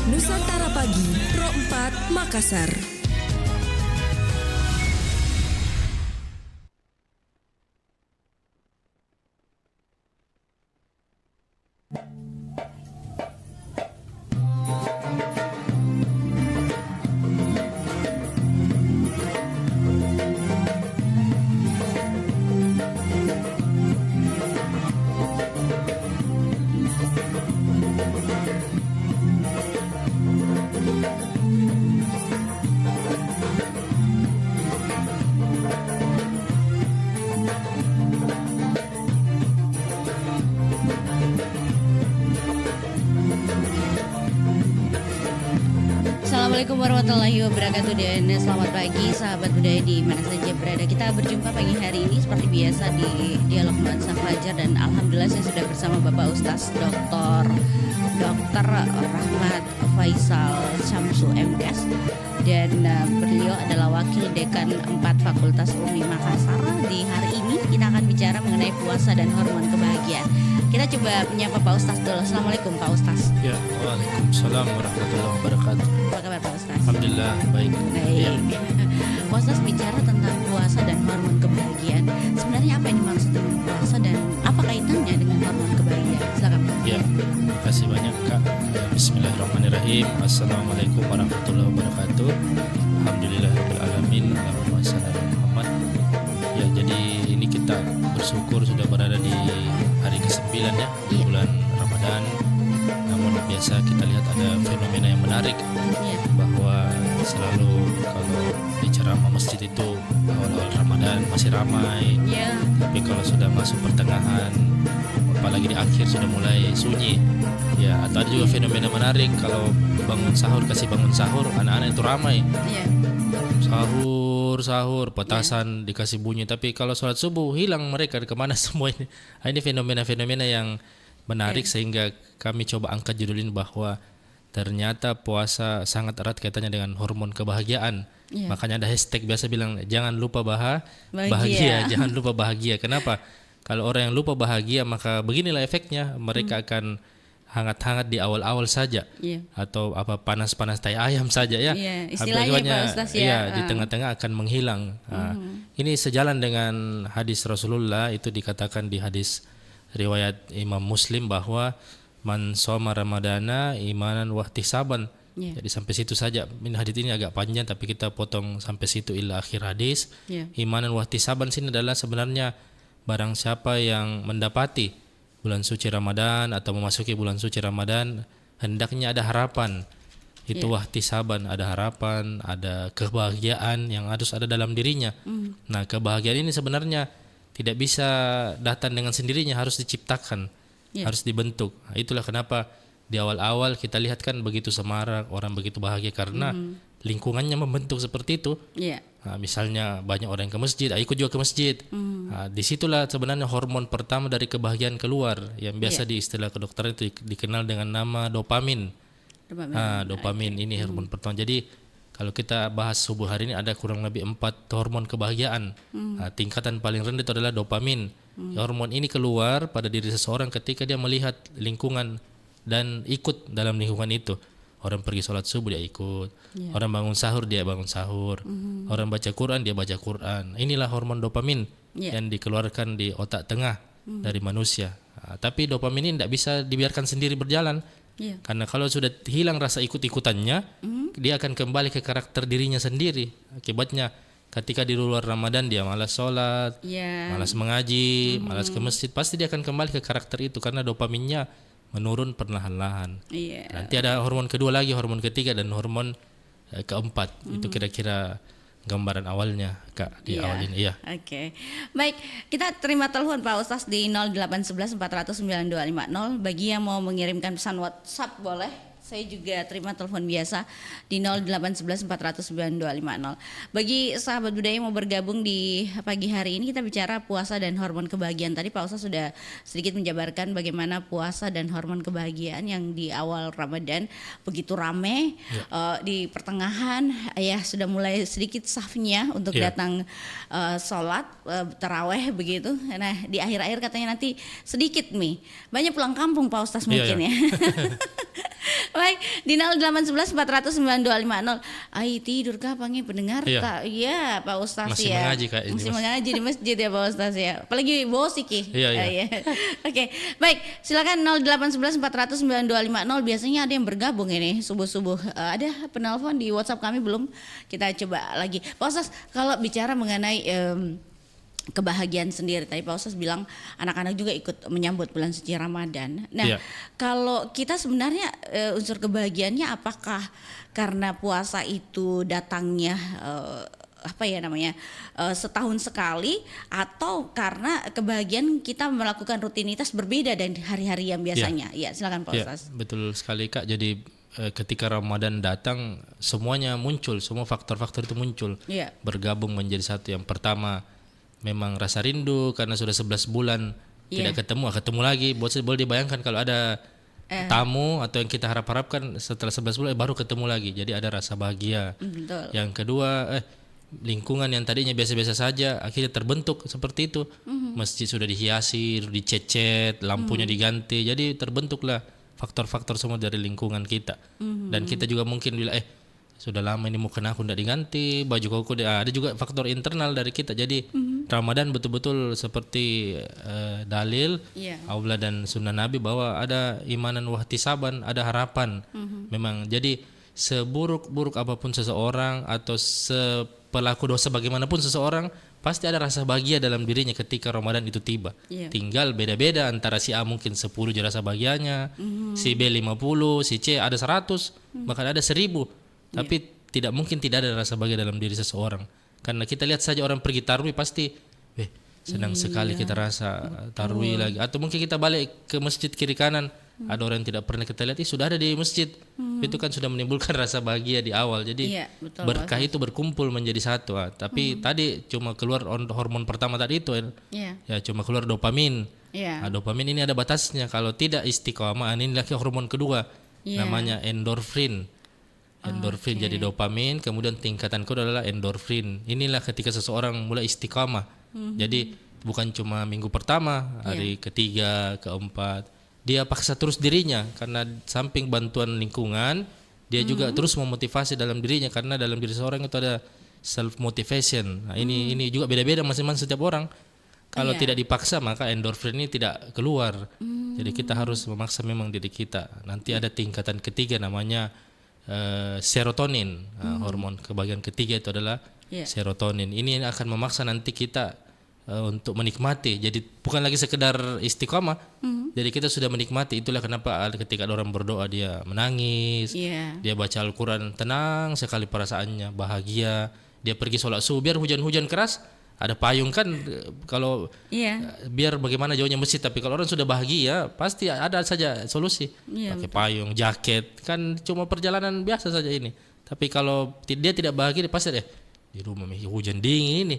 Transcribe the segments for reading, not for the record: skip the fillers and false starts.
Nusantara Pagi, Pro 4, Makassar. Assalamualaikum warahmatullahi wabarakatuh dan selamat pagi sahabat budaya di mana saja berada. Kita berjumpa pagi hari ini seperti biasa di Dialog Nuansa Fajar dan alhamdulillah saya sudah bersama Bapak Ustaz Dr. Rahmat Faisal Syamsu MS dan beliau adalah Wakil Dekan 4 Fakultas UMI Makassar. Di hari ini kita akan bicara mengenai puasa dan hormon kebahagiaan. Kita coba menyapa Pak Ustaz dulu. Assalamualaikum Pak Ustaz. Ya, waalaikumsalam warahmatullahi wabarakatuh. Apa kabar Pak Ustaz? Alhamdulillah baik. Baik. Pak Ustaz bicara tentang puasa dan hormon kebahagiaan. Sebenarnya apa yang dimaksud dengan puasa dan apa kaitannya dengan hormon kebahagiaan? Silakan. Ya, terima kasih banyak Kak. Bismillahirrahmanirrahim. Assalamualaikum warahmatullahi wabarakatuh. Alhamdulillahirabbil alamin. Allahumma shalli ala Muhammad. Ya, jadi ini kita bersyukur sudah berada di hari ke-9 ya, di bulan Ramadan. Namun biasa kita lihat ada fenomena yang menarik bahwa selalu kalau di ceramah masjid itu awal-awal Ramadan masih ramai, tapi kalau sudah masuk pertengahan apalagi di akhir sudah mulai sunyi ya. Atau ada juga fenomena menarik kalau bangun sahur, kasih bangun sahur, anak-anak itu ramai sahur petasan dikasih bunyi, tapi kalau sholat subuh hilang mereka kemana semua ini. Ini fenomena-fenomena yang menarik sehingga kami coba angkat judulin bahwa ternyata puasa sangat erat kaitannya dengan hormon kebahagiaan. Makanya ada hashtag biasa bilang jangan lupa bahagia, jangan lupa bahagia. Kenapa? Kalau orang yang lupa bahagia maka beginilah efeknya, mereka akan hangat-hangat di awal-awal saja, atau apa panas-panas tai ayam saja ya. Istilahnya Pak Ustaz di tengah-tengah akan menghilang. Ini sejalan dengan hadis Rasulullah, itu dikatakan di hadis riwayat Imam Muslim bahwa man shoma ramadana imanan wahtisaban. Jadi sampai situ saja. Hadis ini agak panjang tapi kita potong sampai situ ila akhir hadis. Imanan wahtisaban sini adalah sebenarnya barang siapa yang mendapati bulan suci Ramadan atau memasuki bulan suci Ramadan hendaknya ada harapan. Itu wahtisaban, ada harapan, ada kebahagiaan yang harus ada dalam dirinya. Nah, kebahagiaan ini sebenarnya tidak bisa datang dengan sendirinya, harus diciptakan, harus dibentuk. Nah, itulah kenapa di awal-awal kita lihat kan begitu semarak, orang begitu bahagia karena lingkungannya membentuk seperti itu. Nah, misalnya banyak orang yang ke masjid, ikut juga ke masjid. Nah, disitulah sebenarnya hormon pertama dari kebahagiaan keluar, yang biasa di istilah kedokteran itu dikenal dengan nama dopamin. Dopamin ini hormon pertama. Jadi kalau kita bahas subuh hari ini ada kurang lebih 4 hormon kebahagiaan. Nah, tingkatan paling rendah itu adalah dopamin. Hormon ini keluar pada diri seseorang ketika dia melihat lingkungan dan ikut dalam lingkungan itu. Orang pergi sholat subuh dia ikut, orang bangun sahur dia bangun sahur, orang baca Quran dia baca Quran. Inilah hormon dopamin yang dikeluarkan di otak tengah dari manusia. Tapi dopamin ini tidak bisa dibiarkan sendiri berjalan, karena kalau sudah hilang rasa ikut-ikutannya, dia akan kembali ke karakter dirinya sendiri. Akibatnya ketika di luar Ramadan dia malas sholat, Iya. malas mengaji, malas ke masjid, pasti dia akan kembali ke karakter itu karena dopaminnya menurun perlahan-lahan. Iya. Nanti ada hormon kedua lagi, hormon ketiga dan hormon keempat. Itu kira-kira gambaran awalnya Kak di awal ini. Iya. Oke. Baik, kita terima telepon Pak Ustaz di 0811 400 9250. Bagi yang mau mengirimkan pesan WhatsApp boleh. Saya juga terima telepon biasa di 0811 400 9250. Bagi sahabat budaya yang mau bergabung di pagi hari ini, kita bicara puasa dan hormon kebahagiaan. Tadi Pak Ustaz sudah sedikit menjabarkan bagaimana puasa dan hormon kebahagiaan yang di awal Ramadan begitu rame, di pertengahan ya sudah mulai sedikit safnya untuk datang sholat taraweh begitu. Nah di akhir-akhir katanya nanti sedikit nih banyak pulang kampung Pak Ustaz mungkin ya. Baik, di 0811 400 9250. Ai tidur kah panggil pendengar? Iya. Iya, Pak Ustaz Masih ya. mengaji, Kak, ini, Masih Mas. mengaji di masjid ya Pak Ustaz ya. Apalagi bosik ya. Iya. Oke, baik. Silakan 0811 400 9250. Biasanya ada yang bergabung ini subuh-subuh. Ada penelpon di WhatsApp kami belum? Kita coba lagi. Pak Ustaz, kalau bicara mengenai kebahagiaan sendiri, tadi Pak Ustaz bilang anak-anak juga ikut menyambut bulan suci Ramadan. Nah, kalau kita sebenarnya unsur kebahagiaannya apakah karena puasa itu datangnya setahun sekali, atau karena kebahagiaan kita melakukan rutinitas berbeda dari hari-hari yang biasanya? Ya, silakan Pak Ustaz. Betul sekali Kak. Jadi ketika Ramadan datang semuanya muncul, semua faktor-faktor itu muncul, bergabung menjadi satu. Yang pertama memang rasa rindu karena sudah 11 bulan tidak ketemu lagi. Boleh dibayangkan kalau ada tamu atau yang kita harap-harapkan setelah 11 bulan baru ketemu lagi. Jadi ada rasa bahagia. Betul. Yang kedua, lingkungan yang tadinya biasa-biasa saja akhirnya terbentuk seperti itu. Masjid sudah dihiasi, dicet-cet, lampunya diganti. Jadi terbentuklah faktor-faktor semua dari lingkungan kita. Dan kita juga mungkin bilang sudah lama ini mungkin aku tidak diganti, baju koko ada juga faktor internal dari kita. Jadi Ramadan betul-betul seperti dalil Allah dan sunnah Nabi bahwa ada imanan wahtisaban, ada harapan. Memang jadi seburuk-buruk apapun seseorang atau sepelaku dosa bagaimanapun seseorang, pasti ada rasa bahagia dalam dirinya ketika Ramadan itu tiba. Tinggal beda-beda, antara si A mungkin 10 je rasa bahagianya, si B 50, si C ada 100, bahkan ada 1000. Tapi tidak mungkin tidak ada rasa bahagia dalam diri seseorang. Karena kita lihat saja orang pergi tarawih pasti senang sekali kita rasa tarawih lagi. Atau mungkin kita balik ke masjid kiri kanan, ada orang yang tidak pernah kita lihat sudah ada di masjid. Itu kan sudah menimbulkan rasa bahagia di awal. Jadi berkah itu berkumpul menjadi satu. Tapi tadi cuma keluar hormon pertama tadi itu ya cuma keluar dopamin. Dopamin ini ada batasnya. Kalau tidak istiqomah, ini lagi hormon kedua namanya endorfin. Jadi dopamin, kemudian tingkatan kedua adalah endorfin. Inilah ketika seseorang mulai istiqamah. Jadi bukan cuma minggu pertama, hari ketiga, keempat, dia paksa terus dirinya karena samping bantuan lingkungan, dia juga terus memotivasi dalam dirinya karena dalam diri seseorang itu ada self motivation. Nah, ini juga beda-beda masing-masing setiap orang. Kalau tidak dipaksa maka endorfin ini tidak keluar. Jadi kita harus memaksa memang diri kita. Nanti ada tingkatan ketiga namanya serotonin. Hormon kebahagiaan ketiga itu adalah serotonin. Ini yang akan memaksa nanti kita untuk menikmati. Jadi bukan lagi sekedar istiqomah. Jadi kita sudah menikmati. Itulah kenapa ketika ada orang berdoa dia menangis, dia baca Al-Quran, tenang sekali perasaannya, bahagia. Dia pergi sholat subuh biar hujan-hujan keras, ada payung kan, kalau biar bagaimana jauhnya masjid, tapi kalau orang sudah bahagia pasti ada saja solusi. Pakai payung, jaket, kan cuma perjalanan biasa saja ini. Tapi kalau dia tidak bahagia, dia pasti di rumah hujan dingin ini,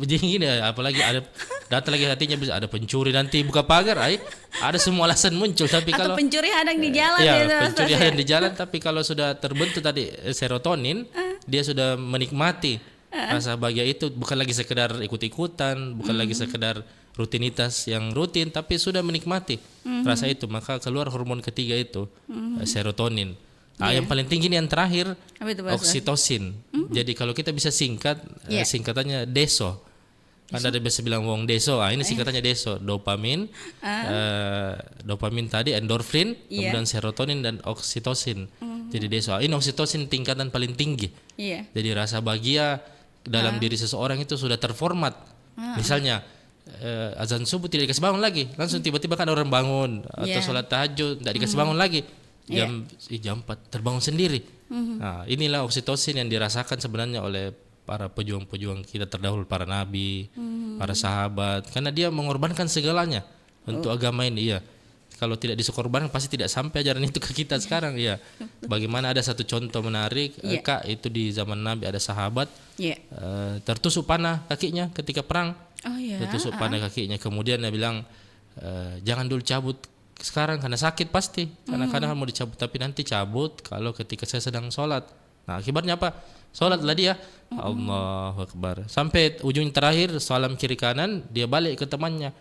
dingin ya, apalagi ada datang lagi hatinya bisa ada pencuri nanti buka pagar, ada semua alasan muncul. Tapi atau kalau pencuri hadang di jalan, pencuri hadang di jalan, tapi kalau sudah terbentuk tadi serotonin, dia sudah menikmati rasa bahagia itu, bukan lagi sekedar ikut-ikutan, bukan lagi sekedar rutinitas yang rutin, tapi sudah menikmati rasa itu, maka keluar hormon ketiga itu, serotonin. Yang paling tinggi ini yang terakhir, oksitosin. Jadi kalau kita bisa singkat, singkatannya DESO. Kan ada biasa bilang wong deso, ini singkatannya DESO, dopamin, dopamin tadi, endorfin, kemudian serotonin dan oksitosin. Jadi DESO. Ini oksitosin tingkatan paling tinggi. Jadi rasa bahagia dalam diri seseorang itu sudah terformat. Misalnya azan subuh tidak dikasih bangun lagi, langsung tiba-tiba kan orang bangun atau sholat tahajud tidak dikasih bangun lagi. Jam 4 terbangun sendiri. Nah, inilah oksitosin yang dirasakan sebenarnya oleh para pejuang-pejuang kita terdahulu, para nabi, para sahabat, karena dia mengorbankan segalanya untuk agama ini. Iya. Kalau tidak dikorbankan pasti tidak sampai ajaran itu ke kita sekarang. Ya, bagaimana ada satu contoh menarik, Kak, itu di zaman Nabi ada sahabat tertusuk panah kakinya ketika perang. Tertusuk panah kakinya, kemudian dia bilang jangan dulu cabut sekarang karena sakit pasti. Karena kadang mau dicabut, tapi nanti cabut kalau ketika saya sedang sholat. Nah, akibatnya apa? Sholatlah dia, Allahu Akbar. Sampai ujung terakhir salam kiri kanan, dia balik ke temannya.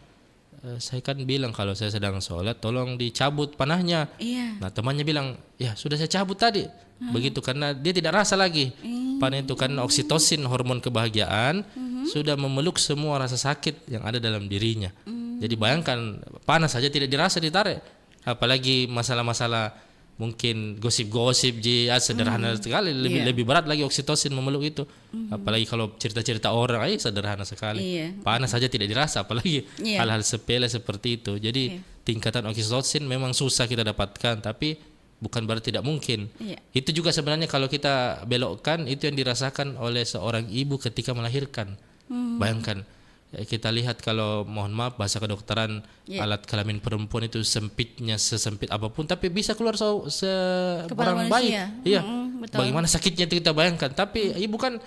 Saya kan bilang kalau saya sedang sholat tolong dicabut panahnya. Nah, temannya bilang, ya sudah saya cabut tadi. Begitu, karena dia tidak rasa lagi panah itu, karena oksitosin, hormon kebahagiaan, sudah memeluk semua rasa sakit yang ada dalam dirinya. Jadi bayangkan, panas saja tidak dirasa ditarik, apalagi masalah-masalah mungkin gosip-gosip sederhana sekali, lebih berat lagi oksitosin memeluk itu. Apalagi kalau cerita-cerita orang sederhana sekali, panas saja tidak dirasa, apalagi hal-hal sepele seperti itu. Jadi tingkatan oksitosin memang susah kita dapatkan, tapi bukan berarti tidak mungkin. Itu juga sebenarnya kalau kita belokkan, itu yang dirasakan oleh seorang ibu ketika melahirkan. Bayangkan, kita lihat kalau mohon maaf bahasa kedokteran, alat kelamin perempuan itu sempitnya sesempit apapun, tapi bisa keluar seorang bayi. Betul. Bagaimana sakitnya itu kita bayangkan. Tapi ibu kan,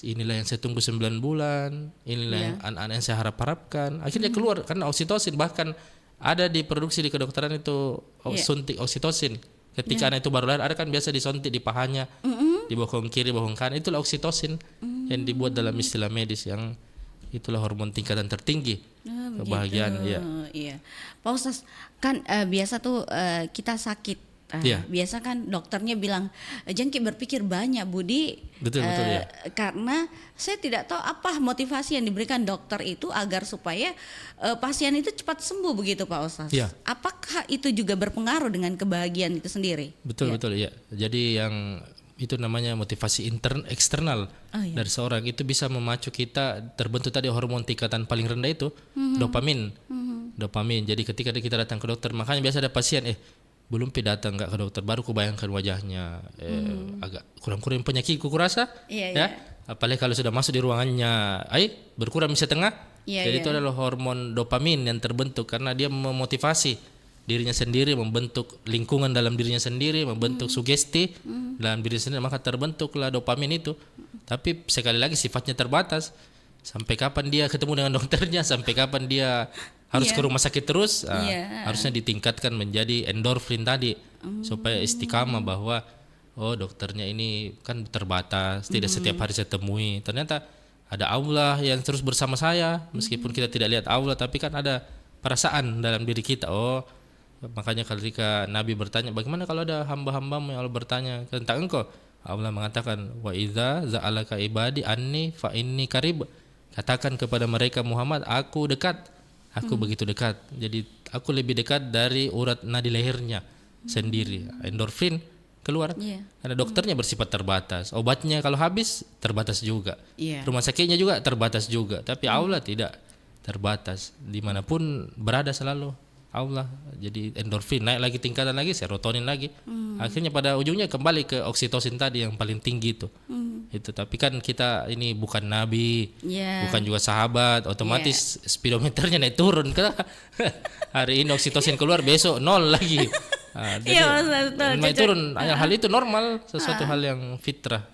inilah yang saya tunggu 9 bulan, inilah yang anak-anak yang saya harapkan. Akhirnya keluar karena oksitosin. Bahkan ada di produksi di kedokteran itu suntik oksitosin. Ketika anak itu baru lahir, ada kan biasa disuntik di pahanya, di bokong kiri, bokong kanan. Itulah oksitosin yang dibuat dalam istilah medis, yang itulah hormon tingkatan tertinggi kebahagiaan. Iya. Pak Ustaz, kan biasa tuh kita sakit. Biasa kan dokternya bilang jangan berpikir banyak, Budi. Betul. Karena saya tidak tahu apa motivasi yang diberikan dokter itu agar supaya pasien itu cepat sembuh, begitu Pak Ustaz. Apakah itu juga berpengaruh dengan kebahagiaan itu sendiri? Betul. Jadi yang itu namanya motivasi eksternal dari seorang, itu bisa memacu kita terbentuk tadi hormon tingkatan paling rendah itu, dopamin. Jadi ketika kita datang ke dokter, makanya biasa ada pasien belum datang nggak ke dokter, baru kubayangkan wajahnya agak kurang-kurang penyakitku kurasa. Apalagi kalau sudah masuk di ruangannya berkurang setengah. Jadi itu adalah hormon dopamin yang terbentuk karena dia memotivasi dirinya sendiri, membentuk lingkungan dalam dirinya sendiri, membentuk sugesti dalam diri sendiri, maka terbentuklah dopamin itu. Tapi sekali lagi sifatnya terbatas. Sampai kapan dia ketemu dengan dokternya, sampai kapan dia harus ke rumah sakit terus, harusnya ditingkatkan menjadi endorfin tadi, supaya istiqamah bahwa dokternya ini kan terbatas, tidak setiap hari saya temui. Ternyata ada Allah yang terus bersama saya, meskipun kita tidak lihat Allah, tapi kan ada perasaan dalam diri kita. Makanya ketika Nabi bertanya, bagaimana kalau ada hamba-hambamu yang Allah bertanya tentang engkau? Allah mengatakan, wa idza za'alaka ibadi anni fa inni qarib. Katakan kepada mereka Muhammad, aku dekat, aku begitu dekat. Jadi aku lebih dekat dari urat nadi lehernya sendiri. Endorfin keluar. Karena dokternya bersifat terbatas. Obatnya kalau habis terbatas juga. Rumah sakitnya juga terbatas juga. Tapi Allah tidak terbatas. Dimanapun berada selalu Allah. Jadi endorfin naik lagi, tingkatan lagi, serotonin lagi. Akhirnya pada ujungnya kembali ke oksitosin tadi yang paling tinggi itu. Itu. Tapi kan kita ini bukan nabi, bukan juga sahabat, otomatis speedometernya naik turun. Hari ini oksitosin keluar, besok 0 lagi. Naik turun. Hal itu normal, sesuatu hal yang fitrah.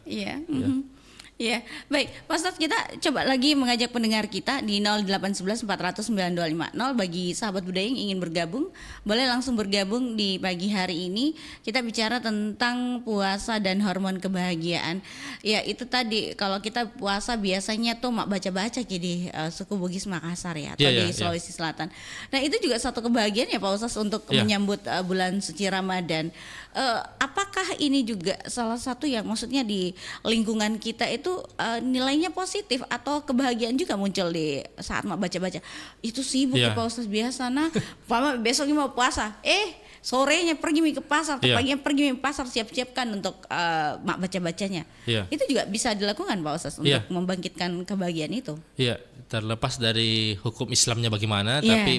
Iya, baik Pak Ustadz, kita coba lagi mengajak pendengar kita di 0811 400 9250. Bagi sahabat budaya yang ingin bergabung, boleh langsung bergabung di pagi hari ini. Kita bicara tentang puasa dan hormon kebahagiaan. Ya itu tadi, kalau kita puasa biasanya tuh baca-baca di suku Bugis Makassar ya, atau di Sulawesi Selatan. Nah itu juga satu kebahagiaan ya Pak Ustadz untuk menyambut bulan suci Ramadan. Apakah ini juga salah satu yang maksudnya di lingkungan kita itu nilainya positif atau kebahagiaan juga muncul di saat baca-baca? Itu sibuk Pak Ustaz biasa, Pak besoknya mau puasa, sorenya pergi ke pasar, Iya. paginya pergi ke pasar, siap-siapkan untuk mak baca-bacanya. Iya. Itu juga bisa dilakukan Pak Ustaz untuk Iya. membangkitkan kebahagiaan itu. Iya, terlepas dari hukum Islamnya bagaimana, Iya. tapi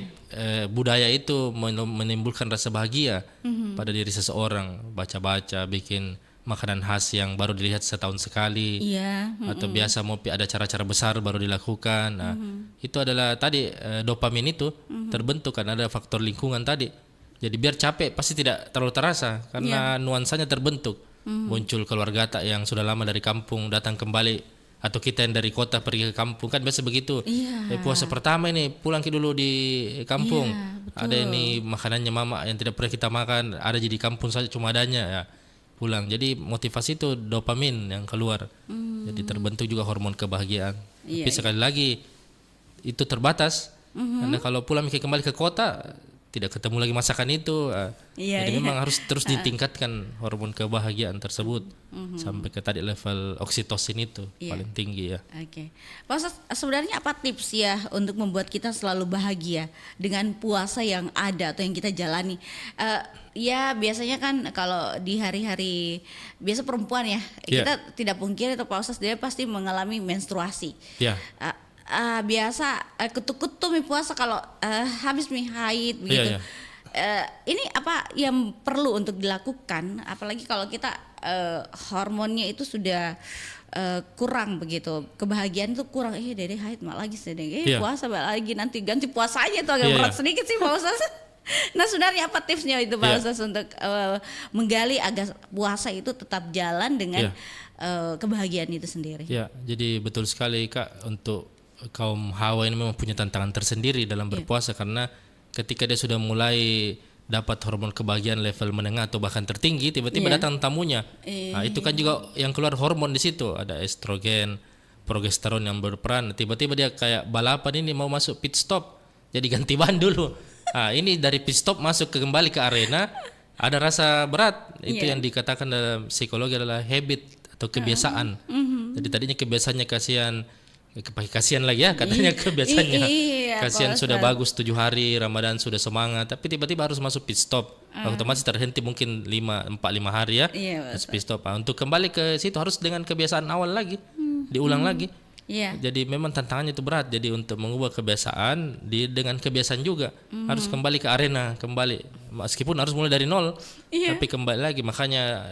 budaya itu menimbulkan rasa bahagia pada diri seseorang. Baca-baca, bikin makanan khas yang baru dilihat setahun sekali, Iya. atau biasa mau ada cara-cara besar baru dilakukan. Nah, itu adalah tadi dopamin itu terbentuk karena ada faktor lingkungan tadi. Jadi biar capek pasti tidak terlalu terasa karena nuansanya terbentuk. Muncul keluarga tak yang sudah lama dari kampung datang kembali, atau kita yang dari kota pergi ke kampung, kan biasa begitu. Iya. Puasa pertama ini pulang ke dulu di kampung. Iya, betul. Ada ini makanannya mama yang tidak pernah kita makan, ada jadi kampung saja cuma adanya ya. Pulang. Jadi motivasi itu dopamin yang keluar. Jadi terbentuk juga hormon kebahagiaan. Iya, Tapi sekali lagi itu terbatas. Karena kalau pulang kembali ke kota tidak ketemu lagi masakan itu. Iya, Jadi iya. memang harus terus ditingkatkan hormon kebahagiaan tersebut sampai ke tadi level oksitosin itu Iya. paling tinggi ya. Oke, Pak Ustaz, sebenarnya apa tips ya untuk membuat kita selalu bahagia dengan puasa yang ada atau yang kita jalani? Ya biasanya kan kalau di hari-hari biasa perempuan ya, Iya. kita tidak pungkiri atau Pak Ustaz dia pasti mengalami menstruasi. Ya. Biasa kutu-kutu mi puasa kalau habis mi haid begitu. Iya. Ini apa yang perlu untuk dilakukan, apalagi kalau kita hormonnya itu sudah kurang begitu, kebahagiaan itu kurang, dari haid mak lagi sedang, Iya. puasa balik lagi, nanti ganti puasa aja itu agak Iya, berat iya. sedikit sih Pak Ustaz. Nah sebenarnya apa tipsnya itu Pak Iya. Ustaz untuk menggali agar puasa itu tetap jalan dengan Iya. kebahagiaan itu sendiri? Ya, jadi betul sekali Kak, untuk kaum hawa ini memang punya tantangan tersendiri dalam berpuasa karena ketika dia sudah mulai dapat hormon kebahagiaan level menengah atau bahkan tertinggi, tiba-tiba Iya. datang tamunya. Nah, itu kan juga yang keluar hormon di situ, ada estrogen, progesteron yang berperan. Tiba-tiba dia kayak balapan ini mau masuk pit stop, jadi ganti ban dulu. Nah, ini dari pit stop masuk kembali ke arena, ada rasa berat. Itu Iya. yang dikatakan dalam psikologi adalah habit atau kebiasaan. Jadi tadinya kebiasaannya kasihan lagi ya katanya kebiasaannya. Iya, Kasihan Pak sudah Ustaz. bagus 7 hari Ramadan sudah semangat, tapi tiba-tiba harus masuk pit stop. Otomatis terhenti mungkin 4-5 hari ya. Iya, Pak Harus pit stop. Untuk kembali ke situ harus dengan kebiasaan awal lagi. Diulang lagi. Iya. Jadi memang tantangannya itu berat. Jadi untuk mengubah kebiasaan dengan kebiasaan juga harus kembali ke arena, kembali meskipun harus mulai dari nol, Iya. tapi kembali lagi. Makanya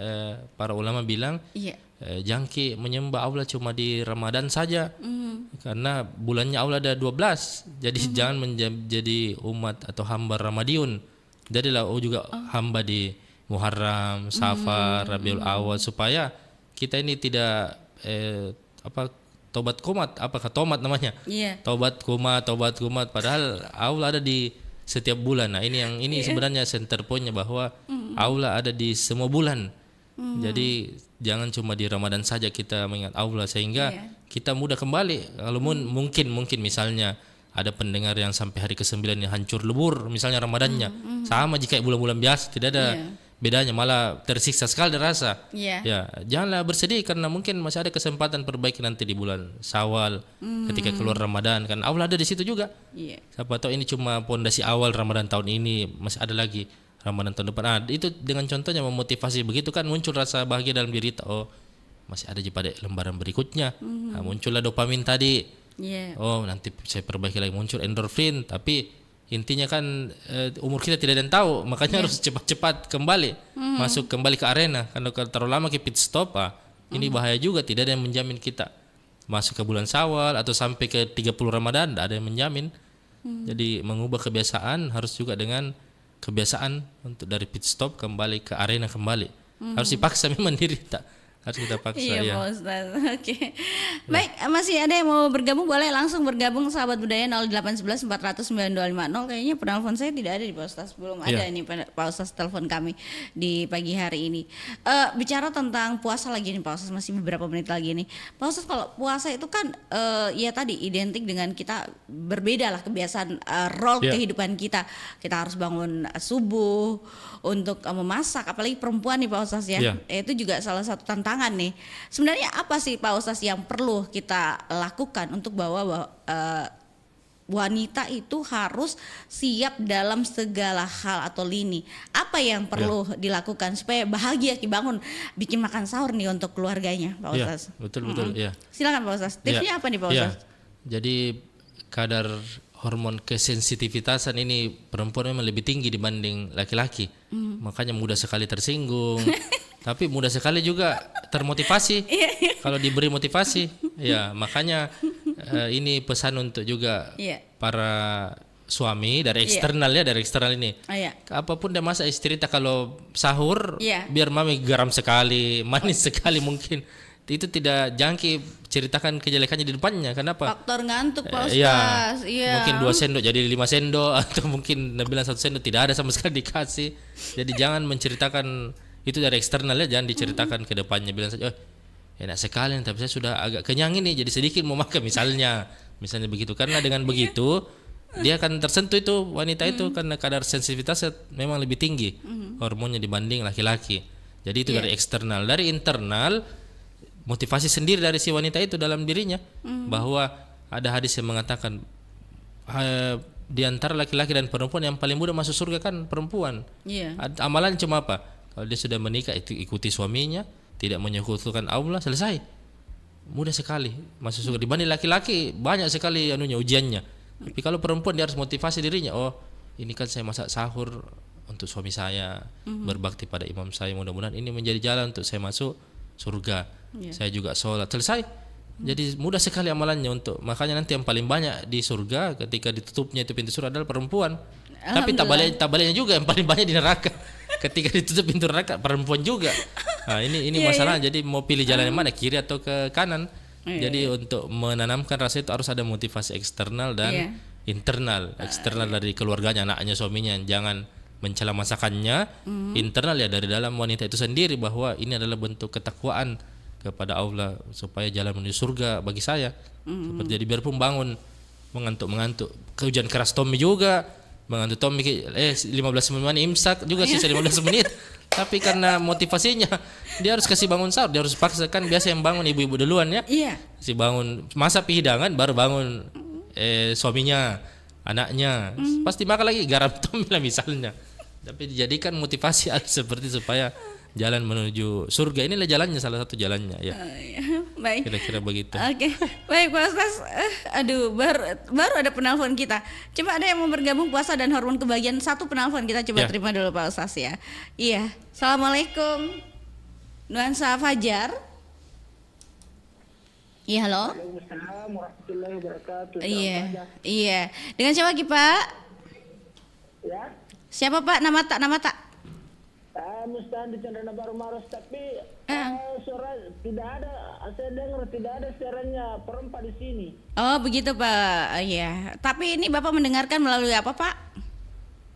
para ulama bilang Iya. jangan menyembah Allah cuma di Ramadan saja, karena bulannya Allah ada 12. Jadi jangan menjadi umat atau hamba Ramadiun. Jadilah juga hamba di Muharram, Safar, Rabiul Awal, supaya kita ini tidak tobat kumat, apakah tomat namanya? Iya. Tobat kumat. Padahal Allah ada di setiap bulan. Nah, ini sebenarnya center pointnya bahwa Allah ada di semua bulan. Jadi jangan cuma di Ramadan saja kita mengingat Allah, sehingga kita mudah kembali. Kalau mungkin misalnya ada pendengar yang sampai hari ke-9 yang hancur lebur misalnya Ramadannya, sama jika bulan-bulan biasa tidak ada bedanya, malah tersiksa sekali rasa. Iya. Ya, janganlah bersedih karena mungkin masih ada kesempatan perbaiki nanti di bulan Syawal ketika keluar Ramadan, kan Allah ada di situ juga. Iya. Siapa tahu ini cuma pondasi awal Ramadan tahun ini, masih ada lagi Ramadan tahun depan. Itu dengan contohnya memotivasi begitu kan, muncul rasa bahagia dalam diri kita. Oh, masih ada pada lembaran berikutnya. Nah, muncullah dopamin tadi. Iya. Oh, nanti saya perbaiki lagi, muncul endorfin. Tapi intinya kan umur kita tidak ada yang tahu, makanya harus cepat-cepat kembali masuk kembali ke arena. Karena kalau terlalu lama ke pit stop, ini bahaya juga. Tidak ada yang menjamin kita masuk ke bulan Syawal atau sampai ke 30 Ramadan, tidak ada yang menjamin. Jadi mengubah kebiasaan harus juga dengan kebiasaan untuk dari pit stop kembali ke arena kembali. Harus dipaksa memang diri tak. Harus kita paksa Iya ya. Pak Ustaz. Oke. Baik, masih ada yang mau bergabung, boleh langsung bergabung sahabat budaya 0811 400 9250. Kayaknya penelpon saya tidak ada di Pak Ustaz, belum ada ini Pak Ustaz telepon kami di pagi hari ini. Bicara tentang puasa lagi nih Pak Ustaz, masih beberapa menit lagi nih. Pak Ustaz, kalau puasa itu kan ya tadi identik dengan kita berbeda lah kebiasaan role kehidupan kita. Kita harus bangun subuh untuk memasak, apalagi perempuan nih Pak Ustaz ya. Itu juga salah satu tantangan nih. Sebenarnya apa sih Pak Ustaz yang perlu kita lakukan untuk wanita itu harus siap dalam segala hal atau lini. Apa yang perlu dilakukan supaya bahagia bangun bikin makan sahur nih untuk keluarganya, Pak Ustaz? Betul. Ya. Silakan Pak Ustaz. Tipsnya apa nih Pak Ustaz? Jadi kadar hormon kesensitivitasan ini perempuan memang lebih tinggi dibanding laki-laki. Makanya mudah sekali tersinggung. Tapi mudah sekali juga termotivasi. Kalau diberi motivasi, ya makanya ini pesan untuk juga para suami dari eksternal dari eksternal ini. Apapun dia masak istri kita kalau sahur, biar mami garam sekali, manis sekali mungkin. Itu tidak jangki ceritakan kejelekannya di depannya. Kenapa? Faktor ngantuk Pak Ustaz. Mungkin 2 sendok jadi 5 sendok atau mungkin bilang 1 sendok tidak ada sama sekali dikasih. Jadi jangan menceritakan itu dari eksternalnya, jangan diceritakan ke depannya, bilang saja enak sekali tapi saya sudah agak kenyang ini jadi sedikit mau makan misalnya begitu, karena dengan begitu dia akan tersentuh itu wanita itu karena kadar sensitivitasnya memang lebih tinggi hormonnya dibanding laki-laki. Jadi itu dari eksternal. Dari internal, motivasi sendiri dari si wanita itu dalam dirinya, bahwa ada hadis yang mengatakan di antara laki-laki dan perempuan yang paling mudah masuk surga kan perempuan. Amalan cuma apa? Kalau dia sudah menikah itu ikuti suaminya, tidak menyekutukan Allah, selesai. Mudah sekali masuk surga dibanding laki-laki, banyak sekali ujiannya. Tapi kalau perempuan dia harus motivasi dirinya, oh ini kan saya masak sahur untuk suami saya, berbakti pada imam saya, mudah-mudahan ini menjadi jalan untuk saya masuk surga. Saya juga sholat, selesai. Jadi mudah sekali amalannya untuk, makanya nanti yang paling banyak di surga ketika ditutupnya itu pintu surga adalah perempuan. Tapi tabaliknya juga yang paling banyak di neraka. Ketika ditutup pintu neraka perempuan juga. Nah, ini masalah. Jadi mau pilih jalan yang mana, kiri atau ke kanan. Jadi untuk menanamkan rasa itu harus ada motivasi eksternal dan internal. Eksternal dari keluarganya, anaknya, suaminya, jangan mencela masakannya. Internal ya dari dalam wanita itu sendiri, bahwa ini adalah bentuk ketakwaan kepada Allah supaya jalan menuju surga bagi saya. Seperti jadi biarpun bangun mengantuk, kehujan keras Tommy juga mengantuk, Tommy 15 menit imsak juga sisa 15 menit. Tapi karena motivasinya dia harus kasih bangun sahur, dia harus paksakan. Biasa yang bangun ibu-ibu duluan ya. Si bangun masak hidangan baru bangun suaminya, anaknya. Pasti makan lagi garam Tommy lah misalnya. Tapi dijadikan motivasi seperti supaya jalan menuju surga. Inilah jalannya, salah satu jalannya ya. Baik. Kira-kira begitu. Oke. Baik Pak Ustaz. Aduh, baru ada penelpon kita. Coba ada yang mau bergabung puasa dan hormon kebahagiaan, satu penelpon kita coba terima dulu Pak Ustaz ya. Iya. Assalamualaikum. Nuansa Fajar. Iya, halo. Waalaikumsalam warahmatullahi wabarakatuh. Iya. Dengan siapa lagi Pak? Ya. Siapa Pak? Nama tak? Mustahil di Cendana Baru Maros, tapi suara tidak ada. Saya dengar tidak ada suaranya perempuan di sini. Oh begitu Pak. Iya. Tapi ini Bapak mendengarkan melalui apa Pak?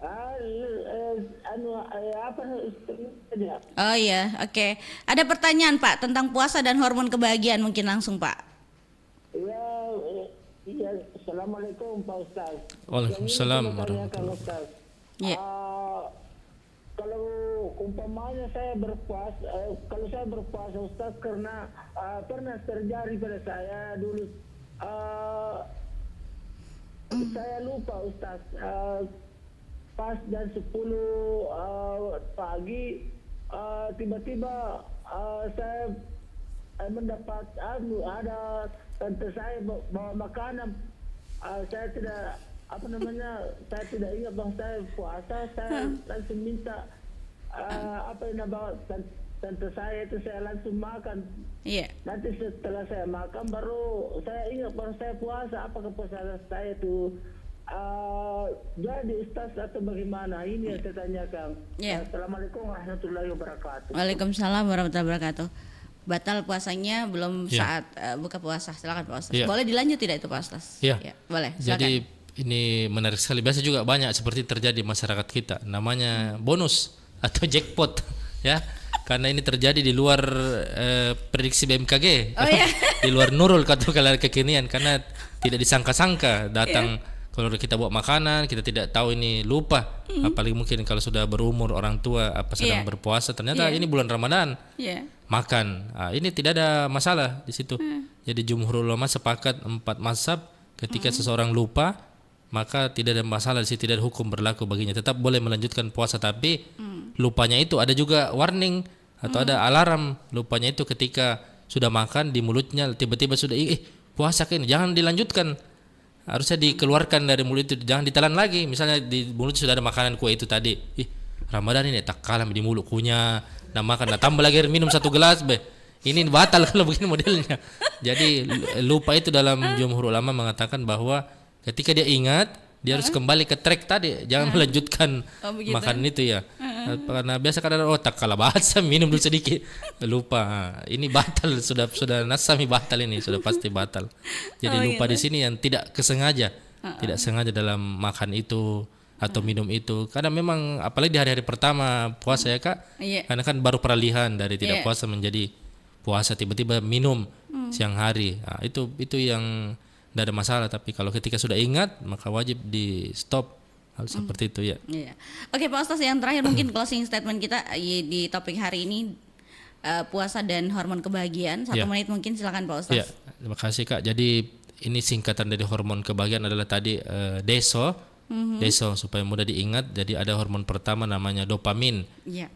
Apa saja. Oh iya, oke. Ada pertanyaan Pak tentang puasa dan hormon kebahagiaan, mungkin langsung Pak. Iya. Assalamualaikum Pak Ustaz. Waalaikumsalam warahmatullahi wabarakatuh. Kalau umpamanya saya berpuasa, Ustaz, karena pernah terjadi pada saya dulu, saya lupa Ustaz, pas jam 10 pagi tiba-tiba saya mendapat ada tante saya bawa makanan, saya tidak saya tidak ingat bahwa saya puasa. Saya langsung minta apa yang bawa tante saya itu, saya langsung makan. Nanti setelah saya makan baru saya ingat bahwa saya puasa. Apakah puasa saya itu jadi Ustaz atau bagaimana? Ini yang saya tanyakan. Assalamualaikum warahmatullahi wabarakatuh. Waalaikumsalam warahmatullahi wabarakatuh. Batal puasanya belum saat buka puasa. Silakan Pak Ustaz. Boleh dilanjut tidak itu Pak Ustaz? Boleh. Silakan. Jadi ini menarik sekali. Biasa juga banyak seperti terjadi di masyarakat kita, namanya bonus atau jackpot ya, karena ini terjadi di luar prediksi BMKG. Di luar nurul atau kalau kekinian, karena tidak disangka-sangka datang. Kalau kita bawa makanan, kita tidak tahu, ini lupa. Apalagi mungkin kalau sudah berumur orang tua sedang berpuasa, ternyata ini bulan Ramadan makan. Ini tidak ada masalah di situ. Jadi jumhur ulama sepakat 4 mazhab ketika seseorang lupa maka tidak ada masalah di situ, tidak ada hukum berlaku baginya, tetap boleh melanjutkan puasa. Tapi lupanya itu ada juga warning atau ada alarm. Lupanya itu ketika sudah makan di mulutnya tiba-tiba sudah puasa kan, jangan dilanjutkan, harusnya dikeluarkan dari mulut itu, jangan ditelan lagi. Misalnya di mulut sudah ada makanan kue itu tadi, Ramadan ini tak kalah di mulut kunyah, nah makan, nah tambah lagi air minum 1 gelas ini batal kalau begini modelnya. Jadi lupa itu dalam jumhur ulama mengatakan bahwa ketika dia ingat dia harus kembali ke track tadi, jangan melanjutkan makanan itu ya. Karena biasa kadang tak kalah bahasa minum dulu sedikit lupa, ini batal, sudah nasami batal, ini sudah pasti batal. Jadi lupa di sini yang tidak kesengaja, tidak sengaja dalam makan itu atau minum itu. Karena memang apalagi di hari-hari pertama puasa ya Kak, karena kan baru peralihan dari tidak puasa menjadi puasa, tiba-tiba minum siang hari. Nah, itu yang tidak ada masalah. Tapi kalau ketika sudah ingat maka wajib di stop hal seperti itu ya. Oke Pak Ustaz, yang terakhir mungkin closing statement kita di topik hari ini, puasa dan hormon kebahagiaan. 1 menit mungkin, silakan Pak Ustaz. Terima kasih Kak. Jadi ini singkatan dari hormon kebahagiaan adalah tadi DESO. DESO supaya mudah diingat. Jadi ada hormon pertama namanya dopamin.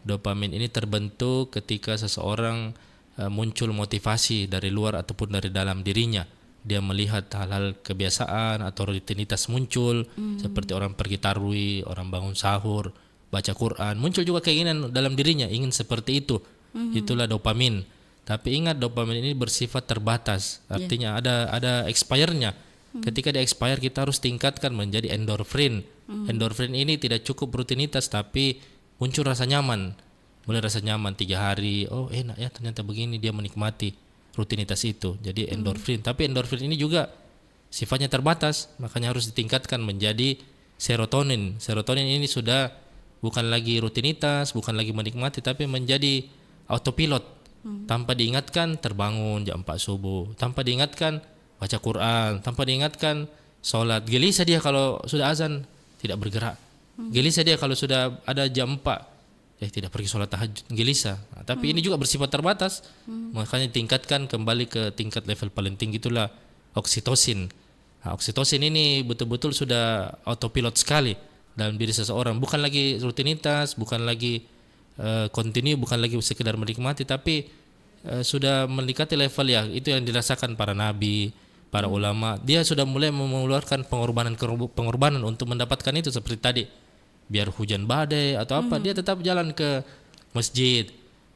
Dopamin ini terbentuk ketika seseorang muncul motivasi dari luar ataupun dari dalam dirinya. Dia melihat hal-hal kebiasaan atau rutinitas muncul, seperti orang pergi tarawih, orang bangun sahur, baca Quran, muncul juga keinginan dalam dirinya ingin seperti itu. Itulah dopamin. Tapi ingat, dopamin ini bersifat terbatas, artinya ada expire-nya. Ketika dia expire kita harus tingkatkan menjadi endorfin. Endorfin ini tidak cukup rutinitas tapi muncul rasa nyaman. Mulai rasa nyaman 3 hari, enak ya ternyata begini, dia menikmati rutinitas itu. Jadi endorfin. Tapi endorfin ini juga sifatnya terbatas, makanya harus ditingkatkan menjadi serotonin. Serotonin ini sudah bukan lagi rutinitas, bukan lagi menikmati, tapi menjadi autopilot. Tanpa diingatkan terbangun jam 4 subuh, tanpa diingatkan baca Quran, tanpa diingatkan sholat. Gelisah dia kalau sudah azan tidak bergerak. Gelisah dia kalau sudah ada jam 4 tidak pergi sholat tahajud, gelisah. Tapi ini juga bersifat terbatas. Makanya tingkatkan kembali ke tingkat level paling tinggi, itulah oksitosin. Oksitosin ini betul-betul sudah autopilot sekali dalam diri seseorang, bukan lagi rutinitas, bukan lagi continue, bukan lagi sekedar menikmati, tapi sudah mendekati level itu yang dirasakan para nabi, para ulama. Dia sudah mulai mengeluarkan pengorbanan untuk mendapatkan itu, seperti tadi, biar hujan badai atau apa, dia tetap jalan ke masjid.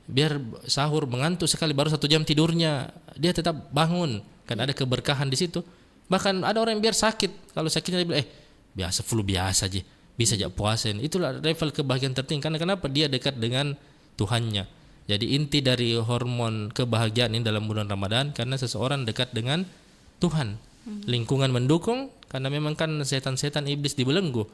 Biar sahur mengantuk sekali, baru 1 jam tidurnya, dia tetap bangun, kan ada keberkahan di situ. Bahkan ada orang yang biar sakit, kalau sakitnya dia bilang biasa, flu biasa aja, bisa aja puasin. Itulah level kebahagiaan tertinggi. Karena kenapa? Dia dekat dengan Tuhannya. Jadi inti dari hormon kebahagiaan ini dalam bulan Ramadan, karena seseorang dekat dengan Tuhan. Lingkungan mendukung, karena memang kan setan-setan iblis dibelenggu.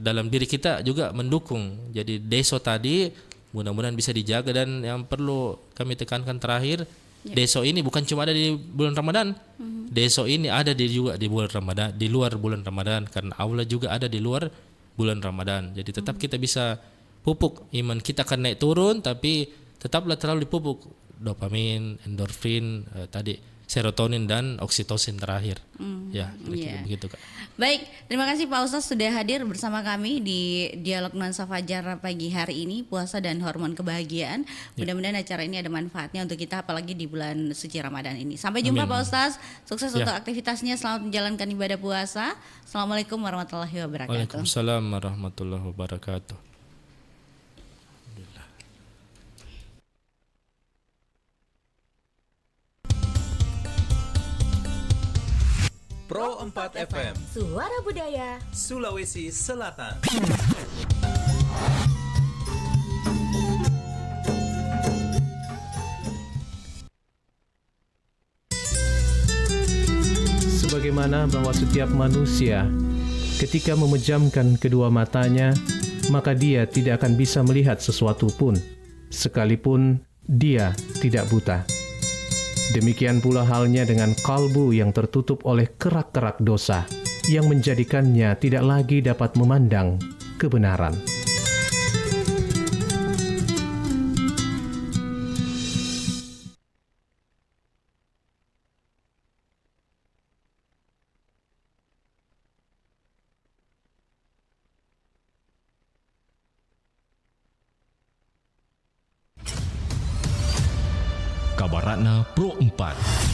Dalam diri kita juga mendukung. Jadi deso tadi mudah-mudahan bisa dijaga. Dan yang perlu kami tekankan terakhir, deso ini bukan cuma ada di bulan Ramadan. Deso ini ada juga di bulan Ramadan, di luar bulan Ramadan, karena Allah juga ada di luar bulan Ramadan. Jadi tetap kita bisa pupuk iman kita, akan naik turun, tapi tetaplah terlalu dipupuk dopamin, endorfin, tadi serotonin dan oksitosin terakhir. Kira-kira begitu Kak. Baik, terima kasih Pak Ustaz sudah hadir bersama kami di Dialog Nuansa Fajar pagi hari ini, puasa dan hormon kebahagiaan. Mudah-mudahan acara ini ada manfaatnya untuk kita, apalagi di bulan suci Ramadan ini. Sampai jumpa Pak Ustaz, sukses untuk aktivitasnya, selamat menjalankan ibadah puasa. Assalamualaikum warahmatullahi wabarakatuh. Waalaikumsalam warahmatullahi wabarakatuh. Pro 4 FM, Suara Budaya Sulawesi Selatan. Sebagaimana bahwa setiap manusia ketika memejamkan kedua matanya, maka dia tidak akan bisa melihat sesuatu pun, sekalipun dia tidak buta. Demikian pula halnya dengan kalbu yang tertutup oleh kerak-kerak dosa, yang menjadikannya tidak lagi dapat memandang kebenaran. Ratna Pro 4.